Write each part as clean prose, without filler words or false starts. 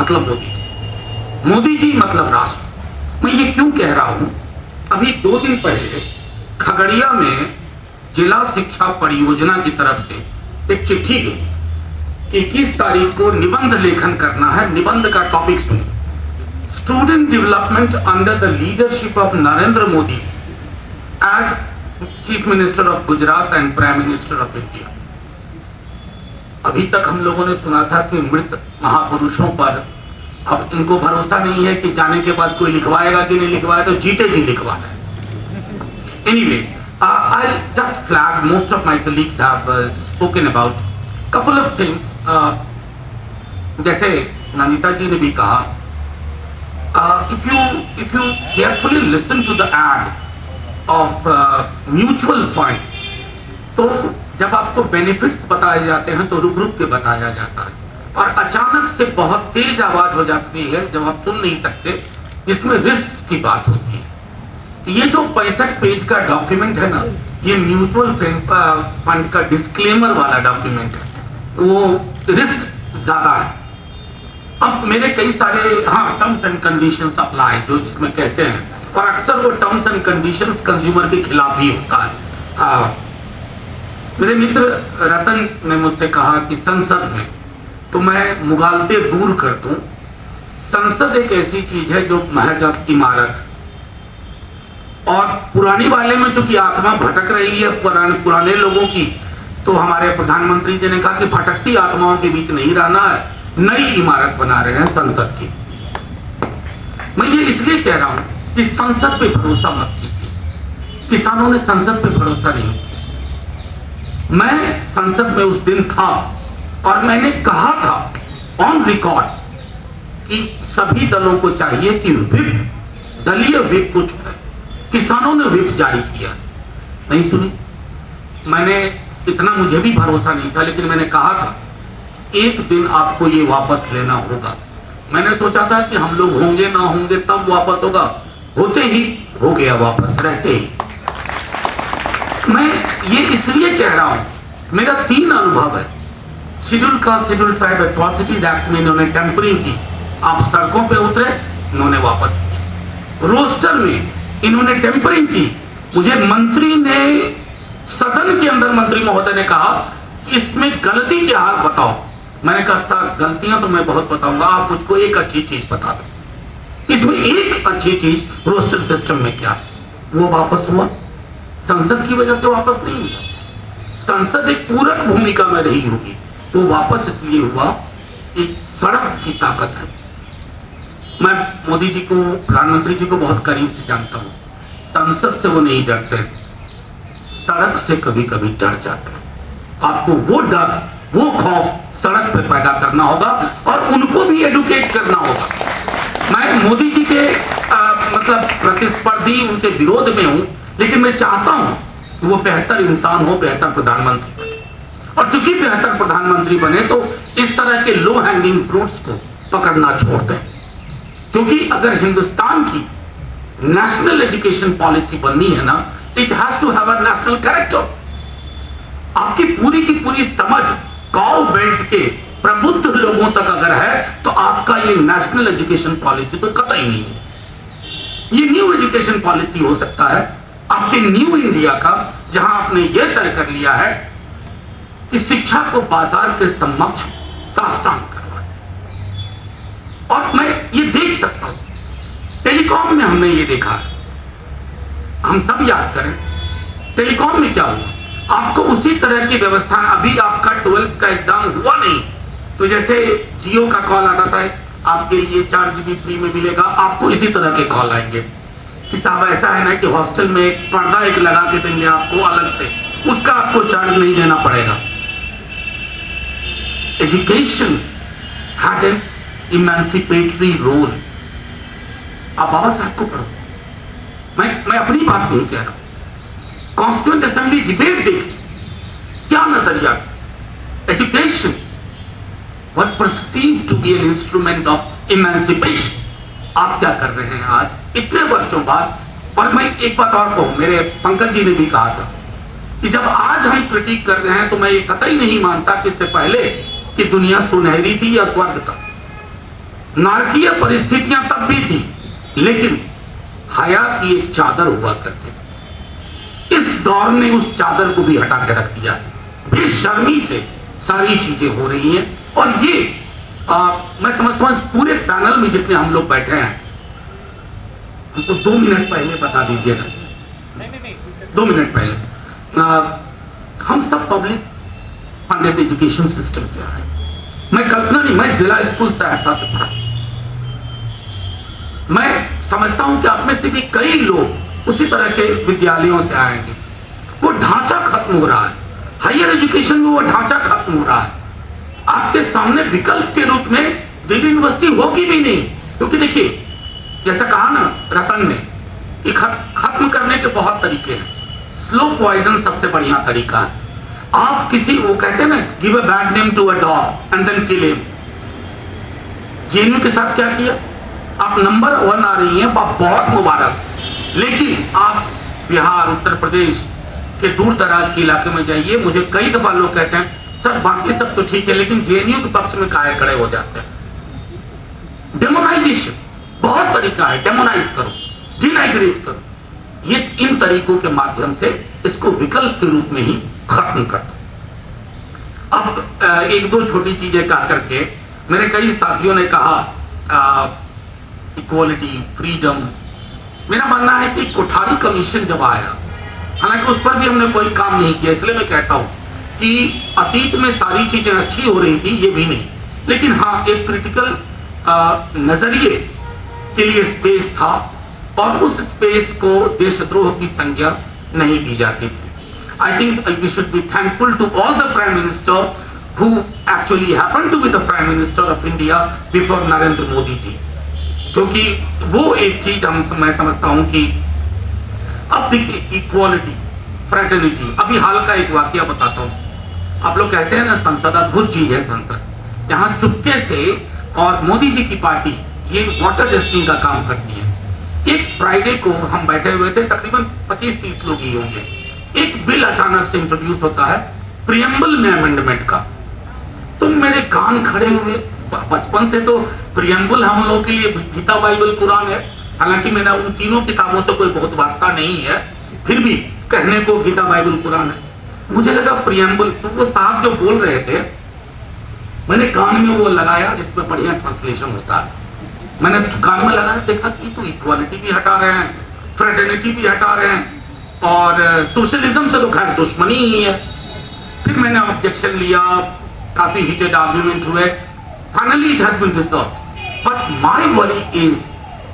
मतलब मोदी जी, मोदी जी मतलब राष्ट्र। मैं ये क्यों कह रहा हूं, अभी 2 दिन पहले खगड़िया में जिला शिक्षा परियोजना की तरफ से एक चिट्ठी गई। 21 तारीख को निबंध लेखन करना है। निबंध का टॉपिक सुनिए, student development under the leadership of Narendra Modi as chief minister of Gujarat and prime minister of India. अभी तक हम लोगों ने सुना था कि मृत महापुरुषों पर अब इनको भरोसा नहीं है कि जाने के बाद कोई लिखवाएगा कि नहीं लिखवाएगा, तो जीते जी लिखवा है। Anyway, I'll just flag, most of my colleagues have spoken about couple of things. जैसे नमिता जी ने भी कहा, if you carefully listen to the ad of mutual fund, तो जब आपको बेनिफिट्स बताए जाते हैं तो रुक रुक के बताया जाता है, और अचानक से बहुत तेज आवाज हो जाती है जब आप सुन नहीं सकते, जिसमें रिस्क की बात होती है। ये जो 65 पेज का डॉक्यूमेंट है ना, ये म्यूचुअल फंड का डिस्क्लेमर वाला डॉक्यूमेंट है, वो रिस्क ज्यादा है। अब मेरे कई सारे टर्म्स एंड कंडीशंस अप्लाई जो जिसमें कहते हैं, और अक्सर वो टर्म्स एंड कंडीशंस कंज्यूमर के खिलाफ ही होता है। मेरे मित्र रतन ने मुझसे कहा कि संसद में, तो मैं मुगालते दूर कर दूं, संसद एक ऐसी चीज है जो महज इमारत, और पुरानी वाले में चूंकि आत्मा भटक रही है पुराने लोगों की, तो हमारे प्रधानमंत्री जी ने कहा कि भटकती आत्माओं के बीच नहीं रहना है, नई इमारत बना रहे हैं संसद की। मैं ये इसलिए कह रहा हूं कि संसद पे भरोसा मत कीजिए। किसानों ने संसद पे भरोसा नहीं किया। मैं संसद में उस दिन था और मैंने कहा था ऑन रिकॉर्ड कि सभी दलों को चाहिए कि विप, दलीय विप को चुके। किसानों ने विप जारी किया, नहीं सुनी। मैंने इतना, मुझे भी भरोसा नहीं था, लेकिन मैंने कहा था एक दिन आपको ये वापस लेना होगा। मैंने सोचा था कि हम लोग होंगे ना होंगे तब वापस होगा, होते ही हो गया वापस, रहते ही। मैं ये इसलिए कह रहा हूं, मेरा 3 अनुभव है। Schedule caste schedule tribe atrocities act में इन्होंने टेम्परिंग की, आप सड़कों पे उतरे, इन्होंने वापस की। रोस्टर में इन्होंने टेम्परिंग की, मुझे मंत्री ने, सदन के अंदर मंत्री महोदय ने कहा कि इसमें गलती क्या है बताओ। मैंने कहा सर गलतियां तो मैं बहुत बताऊंगा, आप मुझको एक अच्छी चीज बता दो। इसमें एक अच्छी चीज रोस्टर सिस्टम में क्या है, वो वापस हुआ। संसद की वजह से वापस नहीं हुआ, संसद एक पूरक भूमिका में रही होगी। वो वापस इसलिए हुआ कि सड़क की ताकत है। मैं मोदी जी को, प्रधानमंत्री जी को बहुत करीब से जानता हूं, संसद से वो नहीं डरते, सड़क से कभी कभी डर जाते हैं। आपको वो डर, वो खौफ सड़क पे पैदा करना होगा और उनको भी एडुकेट करना होगा। मैं मोदी जी के मतलब प्रतिस्पर्धी, उनके विरोध में हूं, लेकिन मैं चाहता हूं कि वो बेहतर इंसान हो, बेहतर प्रधानमंत्री बने। और चूंकि बेहतर प्रधानमंत्री बने तो इस तरह के लो हैंगिंग फ्रूट्स को पकड़ना छोड़ दें, क्योंकि अगर हिंदुस्तान की नेशनल एजुकेशन पॉलिसी बननी है ना, it has to have a national character. आपकी पूरी की पूरी समझ काउ बेल्ट के प्रबुद्ध लोगों तक अगर है, तो आपका ये नेशनल एजुकेशन पॉलिसी तो कतई नहीं है। ये न्यू एजुकेशन पॉलिसी हो सकता है आपके न्यू इंडिया का, जहां आपने यह तय कर लिया है कि शिक्षा को बाजार के समक्ष साष्टांग करवा। और मैं ये देख सकता हूं, टेलीकॉम में हमने ये देखा है, हम सब याद करें टेलीकॉम में क्या हुआ। आपको उसी तरह की व्यवस्था, अभी आपका 12th का एग्जाम हुआ नहीं, तो जैसे जियो का कॉल आता था आपके लिए 4 GB फ्री में मिलेगा, आपको इसी तरह के कॉल आएंगे कि साहब ऐसा है ना कि हॉस्टल में एक पर्दा एक लगा के देंगे आपको अलग से, उसका आपको चार्ज नहीं देना पड़ेगा। Education had an emancipatory role. आप बाबा साहब को पढ़ो, मैं अपनी बात नहीं कह रहा। कॉन्स्टिट्यूएंट असेंबली डिबेट देखिए, क्या नजरिया। Education was perceived to be an instrument of emancipation। आप क्या कर रहे हैं आज इतने वर्षों बाद। और मैं एक बात और कहूं, मेरे पंकज जी ने भी कहा था कि जब आज हम क्रिटिक कर रहे हैं, तो मैं ये कतई नहीं मानता कि इससे पहले कि दुनिया सुनहरी थी या स्वर्ग था। नारकीय परिस्थितियां तब भी थी, लेकिन हया की एक चादर हुआ करती थी। इस दौर ने उस चादर को भी हटा के रख दिया। बेशर्मी से सारी चीजें हो रही हैं। और ये मैं समझता हूं इस पूरे पैनल में जितने हम लोग बैठे हैं, हमको 2 मिनट पहले बता दीजिएगा, 2 मिनट पहले हम सब पब्लिक फंडेड एजुकेशन सिस्टम से आए। मैं कल्पना नहीं, मैं जिला स्कूल सहरसा से पढ़ा। मैं समझता हूं कि आप में से भी कई लोग उसी तरह के विद्यालयों से आएंगे। वो ढांचा खत्म हो रहा है, हायर एजुकेशन में वो ढांचा खत्म हो रहा है। आपके सामने विकल्प के रूप में दिल्ली यूनिवर्सिटी होगी भी नहीं, क्योंकि देखिए जैसा कहा ना रतन ने कि खत्म करने के बहुत तरीके हैं, स्लो पॉइजन सबसे बढ़िया तरीका है। आप किसी, वो कहते हैं ना, give a bad name to a dog and then kill him. JNU के साथ क्या किया? आप नंबर 1 आ रही हैं, बहुत मुबारक, लेकिन आप बिहार, उत्तर प्रदेश के दूर दराज के इलाके में जाइए। मुझे कई दफा लोग कहते हैं सर बाकी सब तो ठीक है, लेकिन जेएनयू के पक्ष में काहे खड़े हो जाते हैं। डेमोनाइजेशन बहुत तरीका है, डेमोनाइज करो, डिनाइग्रेट करो। ये इन तरीकों के माध्यम से इसको विकल्प के रूप में ही खत्म कर दो। अब एक दो छोटी चीजें कह करके मेरे कई साथियों ने कहा इक्वालिटी, फ्रीडम। मेरा मानना है कि कोठारी कमीशन जब आया, हालांकि उस पर भी हमने कोई काम नहीं किया, इसलिए मैं कहता हूं कि अतीत में सारी चीजें अच्छी हो रही थी, ये भी नहीं, लेकिन हाँ एक क्रिटिकल नजरिए के लिए स्पेस था और उस स्पेस को देशद्रोह की संज्ञा नहीं दी जाती थी। I think we should be thankful to all the Prime Minister who actually happened to be the Prime Minister of India before Narendra Modi ji, क्योंकि वो एक चीज मैं समझता हूं कि अब देखिए इक्वालिटी, फ्रेटर्निटी। अभी हाल का एक वाकया बताता हूं। आप लोग कहते हैं ना संसद अद्भुत चीज है, संसद यहाँ चुपके से, और मोदी जी की पार्टी ये वाटर टेस्टिंग का काम करती है। एक फ्राइडे को हम बैठे हुए थे, तकरीबन 25-30 लोग ही होंगे। एक बिल अचानक से इंट्रोड्यूस होता है प्रियम्बल में अमेंडमेंट का। तो मेरे कान खड़े हुए। बचपन से तो प्रियम्बल हम लोगों के लिए गीता बाइबल कुरान है, हालांकि मेरा उन तीनों किताबों से कोई बहुत वास्ता नहीं है, फिर भी कहने को गीता बाइबल कुरान है। मुझे लगा प्रियम्बल, तो वो साहब जो बोल रहे थे, मैंने कान में वो लगाया जिसमें बढ़िया ट्रांसलेशन होता है। मैंने कान में लगाया, देखा कि तो इक्वालिटी भी हटा रहे हैं, फ्रेटर्निटी भी हटा रहे हैं, और सोशलिज्म से तो खैर दुश्मनी ही है। फिर मैंने ऑब्जेक्शन लिया, काफी हीटेड आर्ग्यूमेंट हुए, finally it has been resolved. But my worry is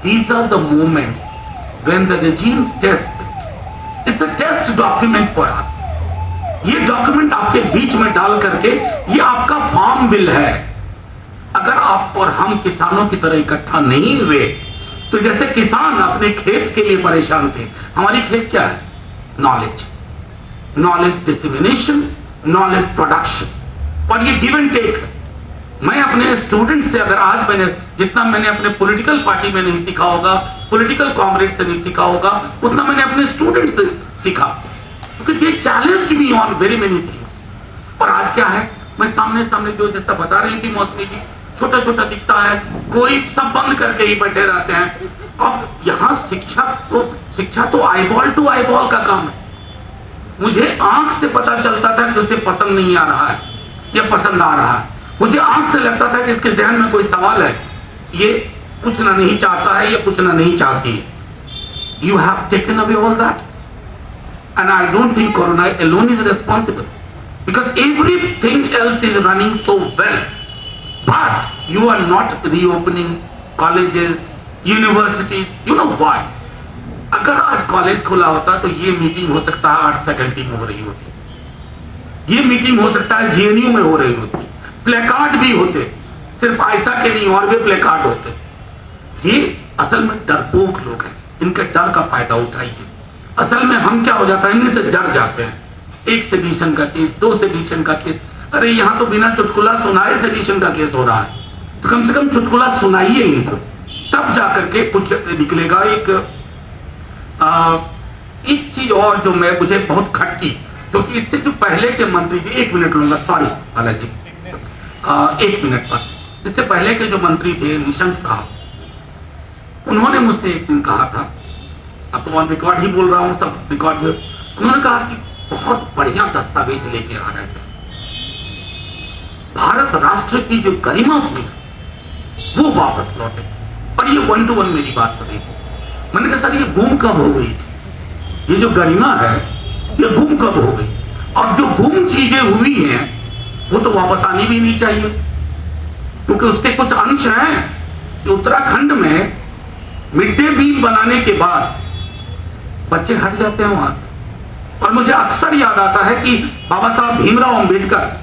these are the moments when the regime tests it. It's a test document for us. ये डॉक्यूमेंट आपके बीच में डाल करके, ये आपका फार्म बिल है। अगर आप और हम किसानों की तरह इकट्ठा नहीं हुए, तो जैसे किसान अपने खेत के लिए परेशान थे, हमारी खेत क्या है? Knowledge, knowledge dissemination, knowledge production, और ये गिव एंड टेक है। मैं अपने स्टूडेंट से, अगर आज मैंने जितना मैंने अपने पॉलिटिकल पार्टी में नहीं सीखा होगा, पॉलिटिकल कॉमरेड से नहीं सीखा होगा, उतना मैंने अपने स्टूडेंट से सीखा, क्योंकि they challenged me on very many things. और आज क्या है, मैं सामने सामने जो जैसा बता रही थी मौसमी जी, छोटा छोटा दिखता है, कोई सब बंद करके ही बैठे रहते हैं। अब यहाँ शिक्षा तो आईबॉल टू आईबॉल का काम है। मुझे आंख से पता चलता था कि उसे पसंद नहीं आ रहा है या पसंद आ रहा है। मुझे आंख से लगता था कि इसके जहन में कोई सवाल है, ये पूछना नहीं चाहता है, ये पूछना नहीं चाहती है। You have taken away all that, and I don't think Corona alone is responsible, because everything else is running so well, but you are not reopening colleges, universities. You know why? अगर आज college खुला होता तो ये meeting हो सकता है arts faculty में हो रही होती, ये मीटिंग हो सकता है जेएनयू में हो रही होती, प्लेकार्ड भी होते, सिर्फ ऐसा के नहीं और भी प्लेकार्ड होते। ये असल में डरपोक लोग हैं, इनके डर का फायदा उठाइए। असल में हम क्या हो जाता है, इनसे डर जाते हैं। 1 सेडिशन का केस, 2 सेडिशन का केस, अरे यहाँ तो बिना चुटकुला सुनाए सेडिशन का केस हो रहा है, तो कम से कम चुटकुला सुनाइए इनको, तब जाकर के कुछ निकलेगा। एक चीज और जो मुझे बहुत खटकी, क्योंकि इससे जो पहले के मंत्री जी, 1 मिनट लूंगा, सॉरी बालाजी, 1 मिनट बस। इससे पहले के जो मंत्री थे निशंक साहब, उन्होंने मुझसे एक दिन कहा था, अब तो ऑन रिकॉर्ड ही बोल रहा हूं, सब रिकॉर्ड में, उन्होंने कहा कि बहुत बढ़िया दस्तावेज लेके आ रहे थे, भारत राष्ट्र की जो गरिमा थी वो वापस लौटे। और ये 1 to 1 मेरी बात करी थी। मैंने कहा सर ये गुम कब हो गई थी, ये जो गरिमा है ये गुम कब हो गई, और जो गुम चीजें हुई हैं वो तो वापस आनी भी नहीं चाहिए, क्योंकि उसके कुछ अंश हैं कि उत्तराखंड में मिड डे मील बनाने के बाद बच्चे हट जाते हैं वहां से। और मुझे अक्सर याद आता है कि बाबा साहब भीमराव अंबेडकर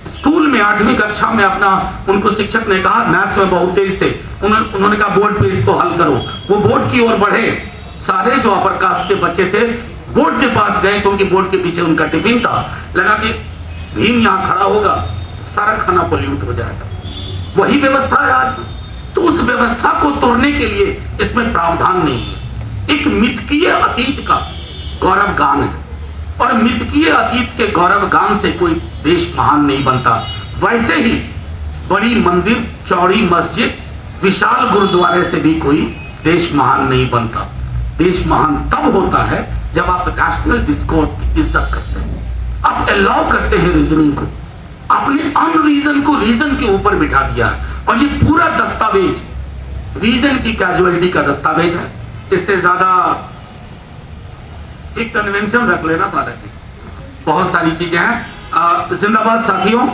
स्कूल में 8वीं कक्षा में अपना, उनको शिक्षक ने कहा, मैथ्स में बहुत तेज थे, उन्होंने कहा बोर्ड पे इसको हल करो। वो बोर्ड की ओर बढ़े, सारे जो अपर कास्ट के बच्चे थे बोर्ड के पास गए, क्योंकि बोर्ड के पीछे उनका टिफिन था। लगा कि भीम यहां खड़ा होगा तो सारा खाना पोल्यूट हो जाएगा। वही व्यवस्था है आज। तो उस व्यवस्था को तोड़ने के लिए इसमें प्रावधान नहीं है। एक मिथकीय अतीत का गौरव गान है, और मिथकीय अतीत के गौरव गान से कोई देश महान नहीं बनता। वैसे ही बड़ी मंदिर, चौड़ी मस्जिद, विशाल गुरुद्वारे से भी कोई देश महान नहीं बनता। देश महान तब होता है जब आप नेशनल डिस्कोर्स की इज्जत करते हैं, आप अलाउ करते हैं रीजनिंग को, आपने अनरीजन को रीजन के ऊपर बिठा दिया है। और ये पूरा दस्तावेज रीजन की कैजुअलिटी का दस्तावेज है। इससे ज्यादा एक कन्वेंशन रख लेना बालाजी, बहुत सारी चीजें हैं। जिंदाबाद साथियों।